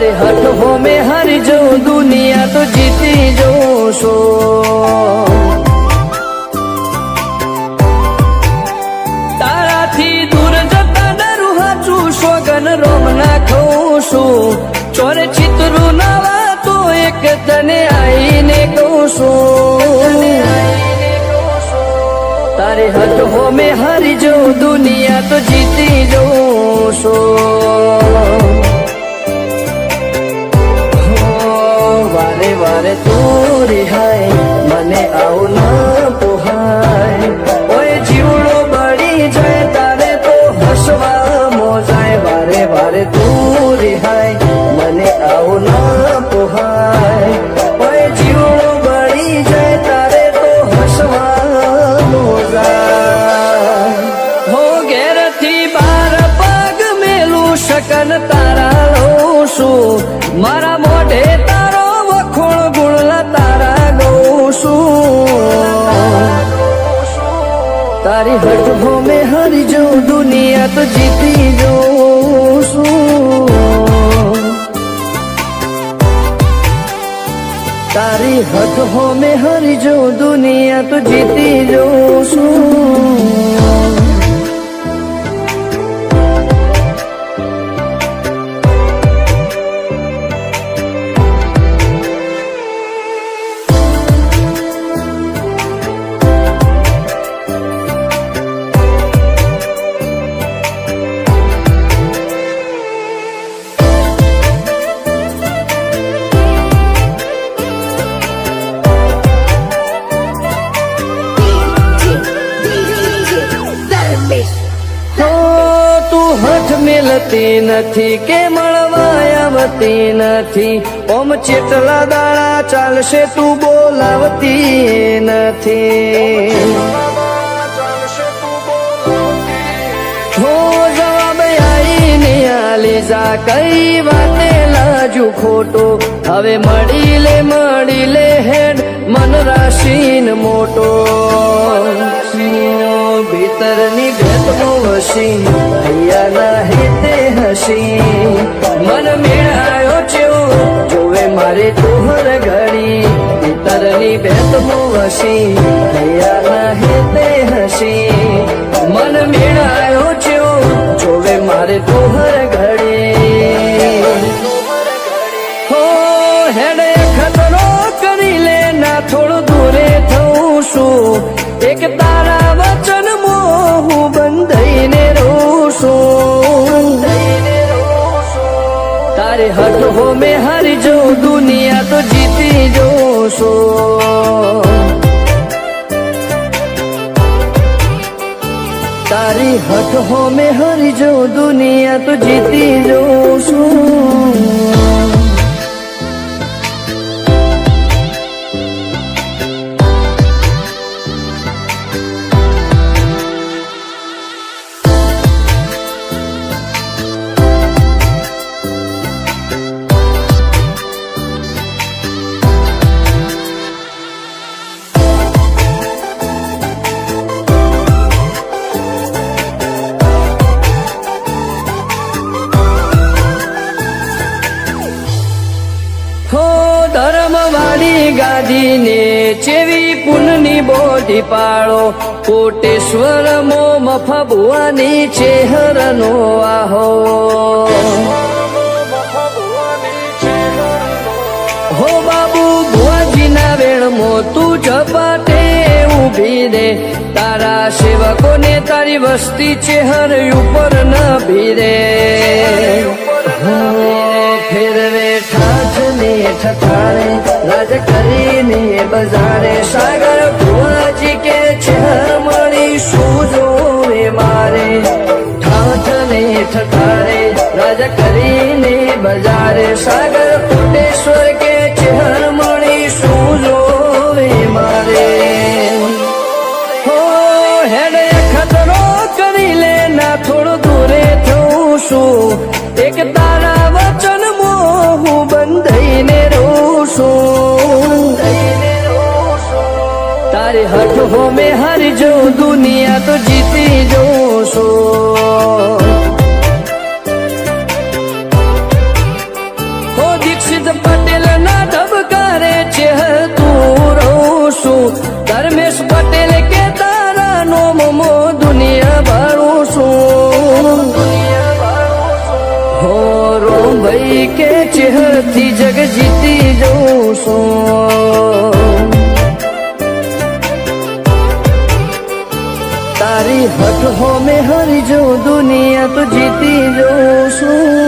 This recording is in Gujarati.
તારે હઠ હો મેં હારી જવું દુનિયા તો જીતી જોશો તારાથી દૂર જતા ડરું હાચું સોગન રોમ ના ખઉં છું ચોરે ચિતરું નાવા તો એક તને આઈને કહું છું તારે હઠ હો મેં હારી જવું દુનિયા તો જીતી જોશો વારે વારે તું રિહાય મને આવું ના પોહાય ઓય જીવડો બળી જાય તારે તો હસવા મોજાય વારે વારે તું રિહાય મને આવું ના પોહાય ઓય જીવડો બળી જાય તારે તો હસવા મોજાય હો ઘેરથી બાર પગ મેલું શકન તારા લઉં છું મારા મોઢે તારો વખોણ ગુણલા તારા ગઉં છું તારી હઠ હો મેં હારી જવું દુનિયા તો જીતી જોઉં છું તારી હઠ હો મેં હારી જવું દુનિયા તો જીતી જોઉં છું મેલતી નથી કે મળવા આવતી નથી ઓમ ચેટલા દાડા ચાલશે તું બોલાવતી નથી હો જવાબ આઈને આલી જા કઈ વાતે લાજુ ખોટો હવે મળી લે હેડ મન રાશીન મોટો ભીતરની ભેટનો વસી ભૈયાના હેતે હસી મન મેળાયો ચેવો જોવે મારે તોહર ઘડી ભીતરની ભેટનો વસી ભૈયાના હેતે હસી મન મેળાયો ચેવો જોવે મારે તોહર ઘડી હો હેડે ખતરો કરી લે ના થોડું દૂરે થઉં છું એક તારા વચન હું બંધાઈને રહું છું તારે હઠ હો મેં હારી જવું દુનિયા તો જીતી જોશો તારી હઠ હો મેં હારી જવું દુનિયા તો જીતી જોશું ગાદીને ચેવી પુનની બોધી પાળો કોટેશ્વર મો મફા ભુવાની ચેહરનો આહો હો બાબુ ભુવાજીના વેણમો તું ઝપાટે ઊભી દે તારા સેવકોને તારી વસ્તી ચેહર ઉપર ન ભીરે ફેરવે ઠાઠને ઠઠાણે રાજ કરીને બજારે સાગર ભુવાજી કે ચેહર મળી શું જોવે મારે ઠાઠને ઠઠાણે રાજ કરીને બજારે સાગર કોટેશ્વર કે ચેહર મળી શું જોવે મારે હો હેડે ખતરો કરી લે ના થોડું દૂરે થઉં છું એક તારા વચન હું બંધાઈને રહું છું તારે હઠ હો મેં હારી જવું દુનિયા તો જીતી જોશો કઈ કે ચેહરથી જગ જીતી જઉં છું તારી હઠ હો મેં હરી જો દુનિયા તો જીતી જઉં છું